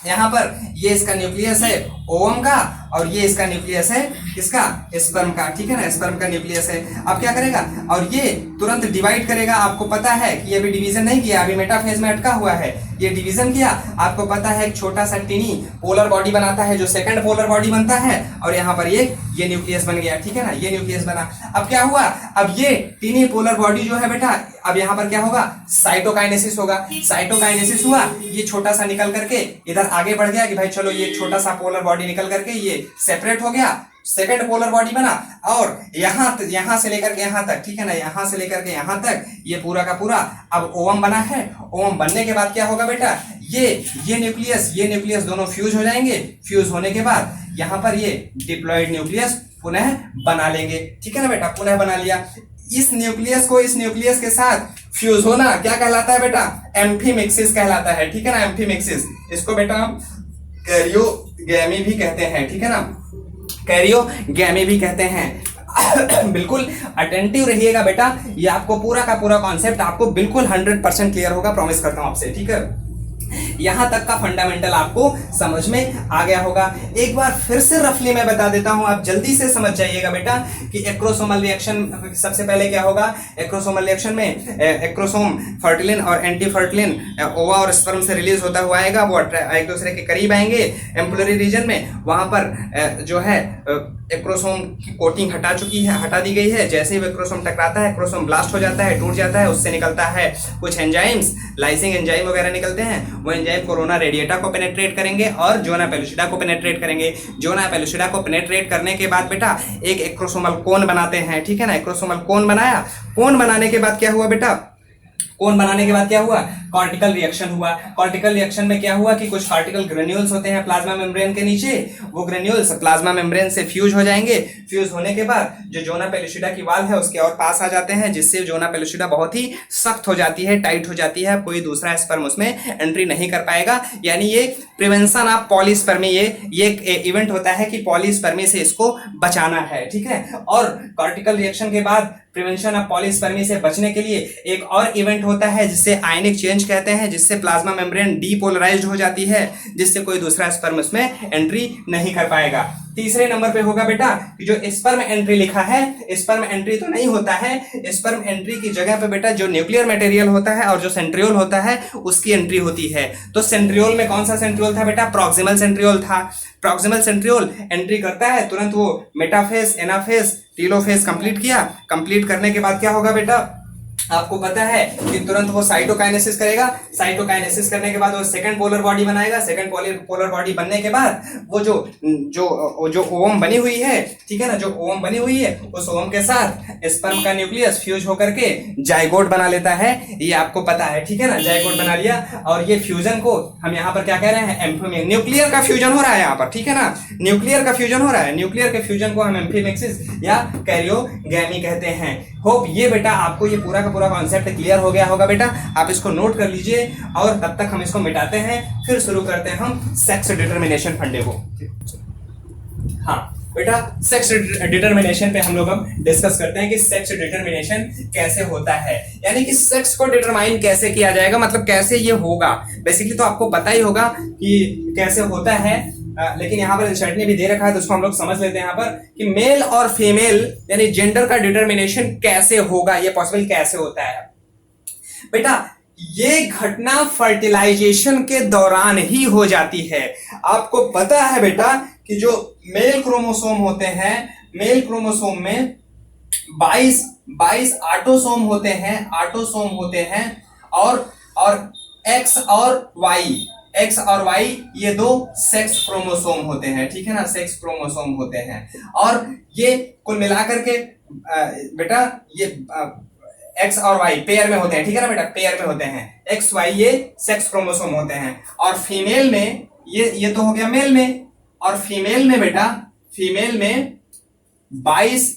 यहाँ पर ये इसका न्यूक्लियस है ओवम का, और ये इसका न्यूक्लियस है किसका? स्पर्म का, ठीक है ना, स्पर्म का न्यूक्लियस है। अब क्या करेगा? और ये तुरंत डिवाइड करेगा। आपको पता है कि ये अभी डिवीजन नहीं किया, अभी मेटाफेज में अटका हुआ है, ये डिवीजन किया। आपको पता है एक छोटा सा टिनी पोलर बॉडी बनाता है, जो सेकंड पोलर बॉडी बनता है, और यहाँ पर ये न्यूक्लियस बन गया, ठीक है ना, ये न्यूक्लियस बना। अब क्या हुआ? अब ये टिनी पोलर बॉडी जो है बेटा, अब यहाँ पर क्या होगा? साइटोकाइनेसिस होगा। साइटोकाइनेसिस हुआ, ये छोटा सा निकल करके इधर आगे बढ़ गया कि भाई चलो ये छोटा सा पोलर बॉडी निकल करके ये सेपरेट हो गया, सेकंड पोलर बॉडी बना, और यहां से लेकर के यहां तक, ठीक है ना, यहां से लेकर के यहां तक ये पूरा का पूरा अब ओवम बना है। ओवम बनने के बाद क्या होगा बेटा? ये न्यूक्लियस दोनों फ्यूज हो जाएंगे। फ्यूज होने के बाद यहां पर ये डिप्लॉयड न्यूक्लियस पुनः बना लेंगे, ठीक है ना बेटा, पुनः बना लिया। इस न्यूक्लियस को इस न्यूक्लियस के साथ फ्यूज होना क्या कहलाता है बेटा? एम्फीमिक्सिस कहलाता है, ठीक है ना, एम्फीमिक्सिस। इसको बेटा हम कैरियोगैमी भी कहते हैं, ठीक है ना, कैरियोगैमी भी कहते हैं। बिल्कुल अटेंटिव रहिएगा बेटा, ये आपको पूरा का पूरा कॉन्सेप्ट आपको बिल्कुल 100% क्लियर होगा, प्रॉमिस करता हूं आपसे, ठीक है। यहां तक का फंडामेंटल आपको समझ में आ गया होगा। एक बार फिर से रफली मैं बता देता हूं, आप जल्दी से समझ जाइएगा बेटा कि एक्रोसोमल रिएक्शन सबसे पहले क्या होगा। एक्रोसोमल रिएक्शन में एक्रोसोम फर्टिलिन और एंटी फर्टिलिन ओवा और स्पर्म से रिलीज होता हुआ आएगा, वो एक दूसरे के करीब आएंगे एम्पुलरी रीजन में। वहां पर जो है एक्रोसोम की कोटिंग हटा दी गई है। जैसे ही एक्रोसोम टकराता है, एक्रोसोम ब्लास्ट हो जाता है, टूट जाता है, उससे निकलता है कुछ एंजाइम्स, लाइसिंग एंजाइम वगैरह निकलते हैं। वो एंजाइम कोरोना रेडिएटा को पेनेट्रेट करेंगे और जोना पेलुसिडा को पेनेट्रेट करेंगे। जोना पेलुसिडा को पेनेट्रेट करने के बाद बेटा एक एक्रोसोमल कोन बनाते हैं, ठीक है ना। एक्रोसोमल कोन बनाया, कोन बनाने के बाद क्या हुआ बेटा? कोन बनाने के बाद क्या हुआ? कॉर्टिकल रिएक्शन हुआ। कॉर्टिकल रिएक्शन में क्या हुआ कि कुछ कॉर्टिकल ग्रेन्यूल्स होते हैं प्लाज्मा मेम्ब्रेन के नीचे, वो ग्रेन्यूल्स प्लाज्मा मेम्ब्रेन से फ्यूज हो जाएंगे। फ्यूज होने के बाद जो जोना पेलुसिडा की वाल है उसके और पास आ जाते हैं, जिससे जोना पेलुसिडा बहुत ही सख्त हो जाती है, टाइट हो जाती है, कोई दूसरा स्पर्म उसमें एंट्री नहीं कर पाएगा। यानी ये प्रिवेंशन ऑफ पॉलीस्पर्मी, ये इवेंट होता है कि पॉलीस्पर्मी से इसको बचाना है, ठीक है। और कॉर्टिकल रिएक्शन के बाद प्रिवेंशन ऑफ पॉलीस्पर्मी से बचने के लिए एक और इवेंट होता है जिससे आयनिक चेंज कहते हैं, जिससे प्लाज्मा मेम्ब्रेन डीपोलराइज्ड हो जाती है, जिससे कोई दूसरा स्पर्म उसमें एंट्री नहीं कर पाएगा। तीसरे नंबर पे होगा बेटा कि जो स्पर्म एंट्री लिखा है, स्पर्म एंट्री तो नहीं होता है, स्पर्म एंट्री की जगह पे बेटा जो न्यूक्लियर मटेरियल होता है और जो सेंट्रियोल होता है उसकी एंट्री होती है। तो सेंट्रियोल में कौन सा सेंट्रियोल था बेटा? प्रॉक्सिमल सेंट्रियोल था। प्रॉक्सिमल सेंट्रियोल एंट्री करता है, तुरंत वो मेटाफेज, एनाफेज, टीलोफेज कंप्लीट किया। कंप्लीट करने के बाद क्या होगा बेटा? आपको पता है कि तुरंत वो साइटोकाइनेसिस करेगा। साइटोकाइनेसिस करने के बाद वो सेकंड पोलर बॉडी बनाएगा। सेकंड पोलर बॉडी बनने के बाद वो जो ओम बनी हुई है, ठीक है ना, जो ओम बनी हुई है उस ओम के साथ स्पर्म का न्यूक्लियस फ्यूज होकर के जाइगोट बना लेता है। ये आपको पता है, ठीक है ना, जाइगोट बना लिया। और ये फ्यूजन को हम यहाँ पर क्या कह रहे हैं? एम्फीमिक्सिस। न्यूक्लियर का फ्यूजन हो रहा है यहाँ पर, ठीक है ना, न्यूक्लियर का फ्यूजन हो रहा है। न्यूक्लियर के फ्यूजन को हम एम्फीमिक्सिस या कैरियोगैमी कहते हैं। होप ये बेटा आपको ये पूरा का पूरा कॉन्सेप्ट क्लियर हो गया होगा बेटा। आप इसको नोट कर लीजिए और तब तक हम इसको मिटाते हैं, फिर शुरू करते हैं हम सेक्स डिटरमिनेशन फंडे को। हाँ बेटा, सेक्स डिटरमिनेशन पे हम लोग अब डिस्कस करते हैं कि सेक्स डिटरमिनेशन कैसे होता है, यानी कि सेक्स को डिटरमाइन कैसे किया जाएगा, मतलब कैसे ये होगा। बेसिकली तो आपको पता ही होगा कि कैसे होता है, लेकिन यहाँ पर इंसर्ट ने भी दे रखा है तो उसको हम लोग समझ लेते हैं यहाँ पर कि मेल और फीमेल यानी जेंडर का डिटरमिनेशन कैसे होगा, ये पॉसिबल कैसे होता है। बेटा ये घटना फर्टिलाइजेशन के दौरान ही हो जाती है। आपको पता है बेटा कि जो मेल क्रोमोसोम होते हैं, मेल क्रोमोसोम में 22 ऑटोसोम होते हैं और एक्स और वाई ये दो सेक्स क्रोमोसोम होते हैं, ठीक है ना, सेक्स क्रोमोसोम होते हैं। और ये कुल मिलाकर के बेटा ये एक्स और वाई पेयर में होते हैं, ठीक है ना बेटा, पेयर में होते हैं। एक्स वाई ये सेक्स क्रोमोसोम होते हैं। और फीमेल में ये तो हो गया मेल में, और फीमेल में बेटा, फीमेल में 22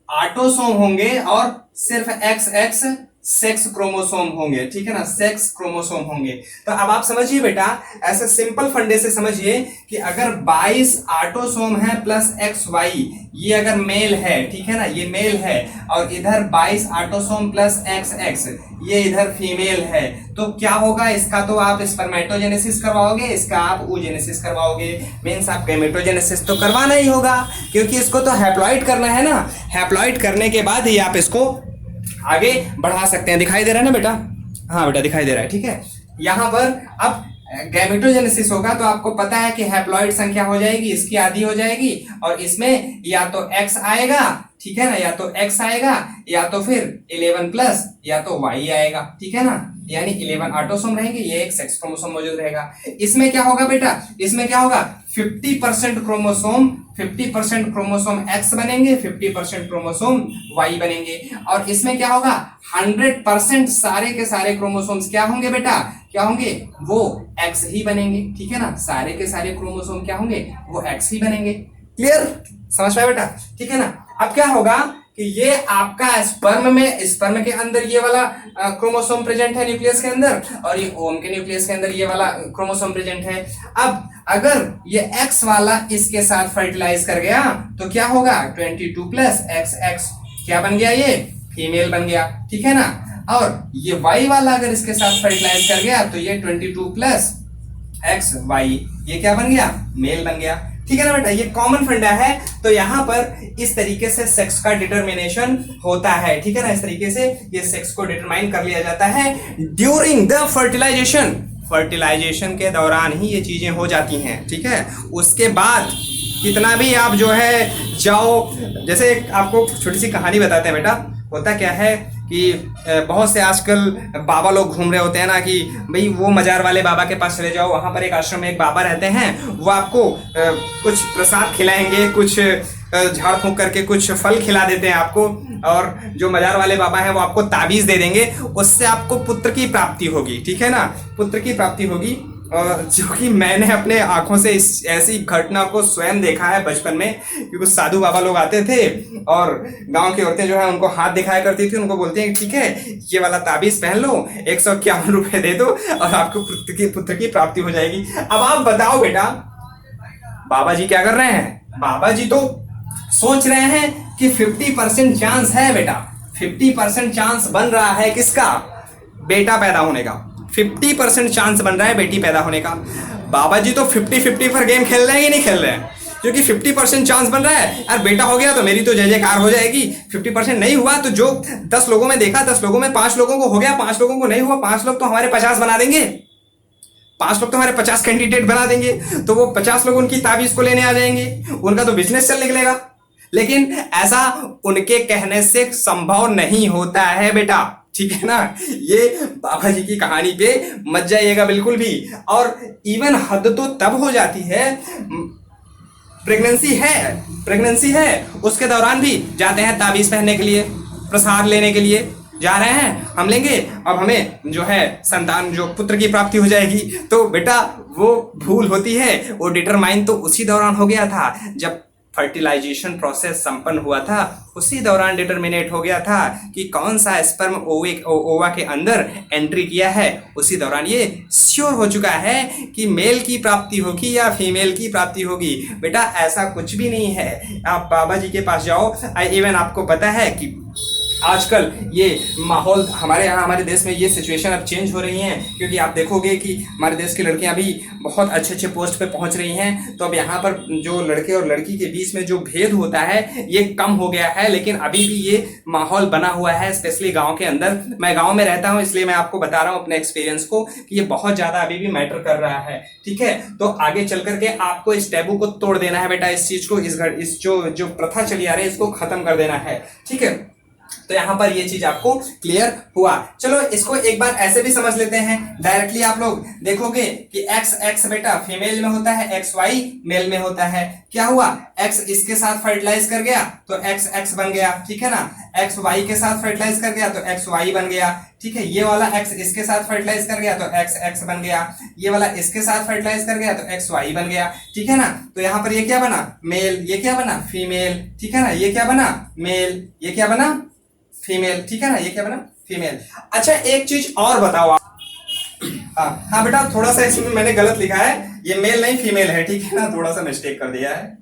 ऑटोसोम होंगे और सिर्फ एक्स सेक्स क्रोमोसोम होंगे, ठीक है ना, सेक्स क्रोमोसोम होंगे। तो अब आप समझिए बेटा, ऐसे सिंपल फंडे से समझिए कि अगर 22 ऑटोसोम है प्लस एक्स वाई, ये अगर मेल है, ठीक है ना, ये मेल है, और इधर 22 ऑटोसोम प्लस एक्स ये इधर फीमेल है, तो क्या होगा? इसका तो आप स्पर्मेटोजेनेसिस करवाओगे, इसका आप oogenesis करवाओगे, मीन्स आप गैमेटोजेनेसिस तो करवाना ही होगा, क्योंकि इसको तो हैप्लॉइड करना है ना। हैप्लॉइड करने के बाद ही आप इसको आगे बढ़ा सकते हैं। दिखाई दे रहा है ना बेटा? हाँ बेटा दिखाई दे रहा है, ठीक है। यहाँ पर अब गैमेटोजेनेसिस होगा तो आपको पता है कि हैप्लॉइड संख्या हो जाएगी, इसकी आधी हो जाएगी, और इसमें या तो एक्स आएगा, ठीक है ना, या तो एक्स आएगा, या तो फिर 11 प्लस या तो वाई आएगा, ठीक है ना, यानी 11 ऑटोसोम रहेंगे, ये एक सेक्स क्रोमोसोम मौजूद रहेगा। इसमें क्या होगा बेटा? इसमें क्या होगा? 50% क्रोमोसोम एक्स बनेंगे, 50% क्रोमोसोम वाई बनेंगे। और इसमें क्या होगा? 100% सारे के सारे क्रोमोसोम्स क्या होंगे बेटा? क्या होंगे? वो एक्स ही बनेंगे, ठीक है ना, सारे के सारे क्रोमोसोम क्या होंगे? वो एक्स ही बनेंगे। क्लियर? समझ पाए बेटा? ठीक है ना। अब क्या होगा कि ये आपका स्पर्म के अंदर ये वाला क्रोमोसोम प्रेजेंट है न्यूक्लियस के अंदर, और ये ओम के न्यूक्लियस के अंदर ये वाला क्रोमोसोम प्रेजेंट है। अब अगर ये एक्स वाला इसके साथ फर्टिलाइज कर गया तो क्या होगा? 22 प्लस एक्स क्या बन गया? ये फीमेल बन गया, ठीक है ना। और ये वाई वाला अगर इसके साथ फर्टिलाइज कर गया तो ये 22 प्लस एक्स वाई ये क्या बन गया? मेल बन गया, ठीक है ना बेटा। ये कॉमन फंडा है। तो यहाँ पर इस तरीके से सेक्स का डिटरमिनेशन होता है, ठीक है ना। इस तरीके से ये सेक्स को डिटरमाइन कर लिया जाता है ड्यूरिंग द फर्टिलाइजेशन। फर्टिलाइजेशन के दौरान ही ये चीजें हो जाती हैं, ठीक है। उसके बाद कितना भी आप जो है जाओ, जैसे आपको छोटी सी कहानी बताते हैं बेटा। होता क्या है कि बहुत से आजकल बाबा लोग घूम रहे होते हैं ना कि भाई वो मजार वाले बाबा के पास चले जाओ, वहां पर एक आश्रम में एक बाबा रहते हैं, वो आपको कुछ प्रसाद खिलाएंगे, कुछ झाड़ फूंक करके कुछ फल खिला देते हैं आपको, और जो मजार वाले बाबा हैं वो आपको ताबीज दे देंगे, उससे आपको पुत्र की प्राप्ति होगी, ठीक है ना, पुत्र की प्राप्ति होगी। जो कि मैंने अपने आंखों से ऐसी घटना को स्वयं देखा है बचपन में, कि कुछ साधु बाबा लोग आते थे और गांव की औरतें जो है उनको हाथ दिखाया करती थी, उनको बोलती हैं ठीक है ये वाला ताबीज पहन लो, 151 रुपए दे दो और आपको पुत्र की प्राप्ति हो जाएगी। अब आप बताओ बेटा, बाबा जी क्या कर रहे हैं? बाबा जी तो सोच रहे हैं कि 50% चांस है बेटा, 50% चांस बन रहा है किसका? बेटा पैदा होने का, 50% चांस बन रहा है बेटी पैदा होने का। बाबा जी तो 50-50 पर गेम खेल रहे हैं कि नहीं खेल रहे हैं, क्योंकि 50% चांस बन रहा है यार, बेटा हो गया तो मेरी तो जय जयकार हो जाएगी। 50% नहीं हुआ तो जो 10 लोगों में देखा, 10 लोगों में 5 लोगों को हो गया, 5 लोगों को नहीं हुआ, 5 लोग तो हमारे 50 बना देंगे, 5 लोग तो हमारे 50 कैंडिडेट बना देंगे, तो वो 50 लोग उनकी ताबीज को लेने आ जाएंगे, उनका तो बिजनेस चल निकलेगा। लेकिन ऐसा उनके कहने से संभव नहीं होता है बेटा, ठीक है ना। ये बाबा जी की कहानी पे मत जाइएगा बिल्कुल भी। और इवन हद तो तब हो जाती है, प्रेगनेंसी है उसके दौरान भी जाते हैं ताबीज पहनने के लिए, प्रसाद लेने के लिए जा रहे हैं, हम लेंगे, अब हमें जो है संतान, जो पुत्र की प्राप्ति हो जाएगी। तो बेटा वो भूल होती है, वो डिटरमाइन तो उसी दौरान हो गया था जब फर्टिलाइजेशन प्रोसेस संपन्न हुआ था, उसी दौरान डिटरमिनेट हो गया था कि कौन सा स्पर्म ओवा के अंदर एंट्री किया है। उसी दौरान ये श्योर हो चुका है कि मेल की प्राप्ति होगी या फीमेल की प्राप्ति होगी। बेटा ऐसा कुछ भी नहीं है, आप बाबा जी के पास जाओ, इवन आपको पता है कि आजकल ये माहौल हमारे यहाँ, हमारे देश में ये सिचुएशन अब चेंज हो रही हैं, क्योंकि आप देखोगे कि हमारे देश की लड़कियां भी बहुत अच्छे अच्छे पोस्ट पे पहुंच रही हैं। तो अब यहाँ पर जो लड़के और लड़की के बीच में जो भेद होता है ये कम हो गया है, लेकिन अभी भी ये माहौल बना हुआ है, स्पेशली गाँव के अंदर। मैं गाँव में रहता हूँ इसलिए मैं आपको बता रहा हूँ अपने एक्सपीरियंस को कि ये बहुत ज़्यादा अभी भी मैटर कर रहा है, ठीक है। तो आगे चल करके आपको इस टैबू को तोड़ देना है बेटा, इस चीज़ को, इस जो प्रथा चली आ रही है इसको खत्म कर देना है, ठीक है। तो यहां पर ये चीज आपको क्लियर हुआ। चलो इसको एक बार ऐसे भी समझ लेते हैं, डायरेक्टली आप लोग देखोगे कि x बेटा फीमेल में होता है, xy मेल में होता है। क्या हुआ, x इसके साथ फर्टिलाइज कर गया तो x बन गया, ठीक है ना। x y के साथ फर्टिलाइज कर गया तो xy बन गया, ठीक है। ये वाला x इसके साथ फर्टिलाइज कर गया तो x बन गया, ये वाला इसके साथ फर्टिलाइज कर गया तो xy बन गया, ठीक है ना। तो यहाँ पर ये क्या बना, मेल, ये क्या बना, फीमेल, ठीक है ना। ये क्या बना, मेल, ये क्या बना, फीमेल, ठीक है ना। ये क्या बना, फीमेल। अच्छा एक चीज और बताओ आप, हाँ बेटा थोड़ा सा इसमें मैंने गलत लिखा है, ये मेल नहीं फीमेल है, ठीक है ना, थोड़ा सा मिस्टेक कर दिया है।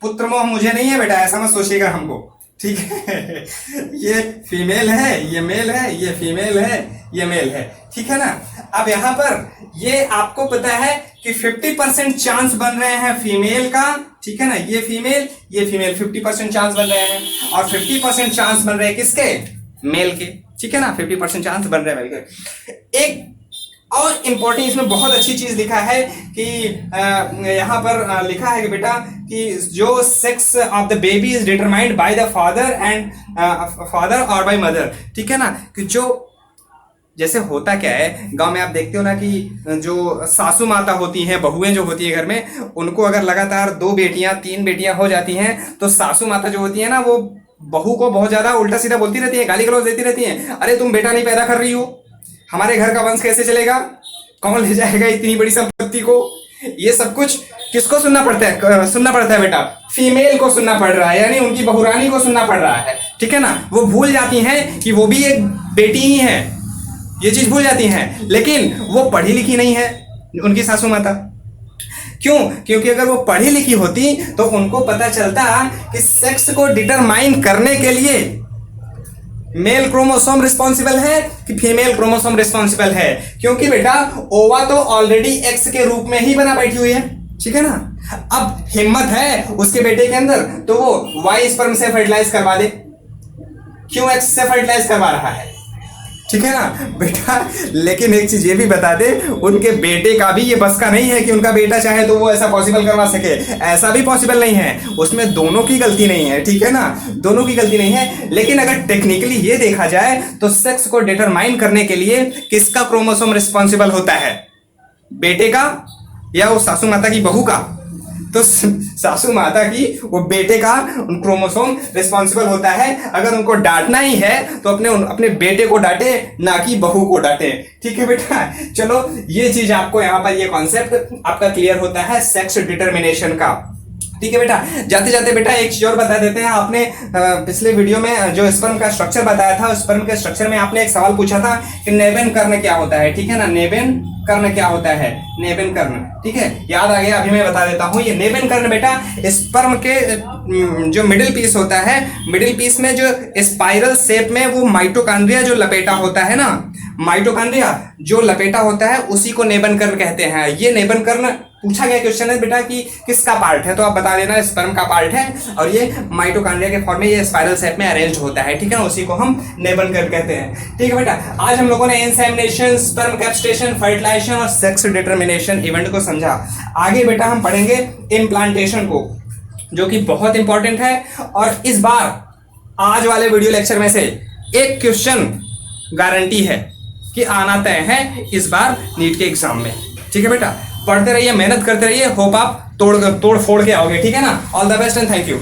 पुत्र मोह मुझे नहीं है बेटा, ऐसा मत सोचिएगा हमको, ठीक है। ये फीमेल है, ये मेल है, ये फीमेल है, ये मेल है, ठीक है ना। अब यहां पर ये आपको पता है कि 50% चांस बन रहे हैं फीमेल का, ठीक है ना। ये फीमेल 50% चांस बन रहे हैं, और 50% चांस बन रहे हैं किसके, मेल के, ठीक है ना। 50% चांस बन रहे हैं मेल के। एक और इंपॉर्टेंट इसमें बहुत अच्छी चीज लिखा है कि यहाँ पर लिखा है कि बेटा कि जो sex of the baby is determined by the father और बाय मदर, ठीक है ना। कि जो जैसे होता क्या है गांव में, आप देखते हो ना कि जो सासू माता होती हैं, बहुएं जो होती है घर में, उनको अगर लगातार 2 बेटियां 3 बेटियां हो जाती हैं तो सासू माता जो होती है ना वो बहू को बहुत ज्यादा उल्टा सीधा बोलती रहती है, गाली गलौज देती रहती है। अरे तुम बेटा नहीं पैदा कर रही हो, हमारे घर का वंश कैसे चलेगा, कौन ले जाएगा इतनी बड़ी संपत्ति को। ये सब कुछ किसको सुनना पड़ता है बेटा, फीमेल को सुनना पड़ रहा है, यानी उनकी बहुरानी को सुनना पड़ रहा है, ठीक है ना। वो भूल जाती हैं कि वो भी एक बेटी ही है, ये चीज भूल जाती हैं। लेकिन वो पढ़ी लिखी नहीं है उनकी सासू माता, क्यों, क्योंकि अगर वो पढ़ी लिखी होती तो उनको पता चलता कि सेक्स को डिटरमाइन करने के लिए मेल क्रोमोसोम रिस्पॉन्सिबल है कि फीमेल क्रोमोसोम रिस्पॉन्सिबल है। क्योंकि बेटा ओवा तो ऑलरेडी एक्स के रूप में ही बना बैठी हुई है, ठीक है ना। अब हिम्मत है उसके बेटे के अंदर तो वो वाई स्पर्म से फर्टिलाइज करवा दे, क्यों एक्स से फर्टिलाइज करवा रहा है, ठीक है ना बेटा। लेकिन एक चीज ये भी बता दे, उनके बेटे का भी ये बस का नहीं है कि उनका बेटा चाहे तो वो ऐसा पॉसिबल करवा सके, ऐसा भी पॉसिबल नहीं है। उसमें दोनों की गलती नहीं है, ठीक है ना, दोनों की गलती नहीं है। लेकिन अगर टेक्निकली ये देखा जाए तो सेक्स को डिटरमाइन करने के लिए किसका क्रोमोसोम रिस्पॉन्सिबल होता है, बेटे का या वो सासू माता की बहू का। तो सासू माता की वो बेटे का क्रोमोसोम रिस्पॉन्सिबल होता है। अगर उनको डांटना ही है तो अपने बेटे को डांटे, ना कि बहू को डांटे, ठीक है बेटा। चलो ये चीज आपको यहाँ पर ये कॉन्सेप्ट आपका क्लियर होता है सेक्स डिटर्मिनेशन का। ठीक है बेटा। जाते जाते बेटा एक चीज और बता देते हैं। आपने पिछले वीडियो में जो स्पर्म का स्ट्रक्चर बताया था, स्पर्म के स्ट्रक्चर में आपने एक सवाल पूछा था कि नेबन कर्ण क्या होता है, ठीक है ना। नेबन कर्ण क्या होता है, नेबन कर्ण, ठीक है, याद आ गया। अभी मैं बता देता हूं, ये नेबन कर्ण बेटा स्पर्म के जो मिडिल पीस होता है, मिडिल पीस में जो स्पाइरल शेप में वो माइटोकॉन्ड्रिया जो लपेटा होता है ना, माइटोकॉन्ड्रिया जो लपेटा होता है उसी को नेबन कर्ण कहते हैं। ये नेबन कर्ण पूछा गया क्वेश्चन है बेटा कि किसका पार्ट है, तो आप बता देना स्पर्म का पार्ट है, और ये माइटोकॉन्ड्रिया के फॉर्म में ये स्पाइरल शेप में अरेंज होता है, ठीक है ना, उसी को हम नेबन कर्ण कहते हैं। ठीक है बेटा, आज हम लोगों ने इंसेमिनेशन, स्पर्म कैप्स्टेशन, फर्टिलाइजेशन और सेक्स डिटर्मिनेशन इवेंट को समझा। आगे बेटा हम पढ़ेंगे इम्प्लांटेशन को, जो कि बहुत इंपॉर्टेंट है। और इस बार आज वाले वीडियो लेक्चर में से एक क्वेश्चन गारंटी है कि आना तय है इस बार नीट के एग्जाम में। ठीक है बेटा, पढ़ते रहिए, मेहनत करते रहिए, होप आप तोड़ फोड़ के आओगे। ठीक है ना, all the best and thank you.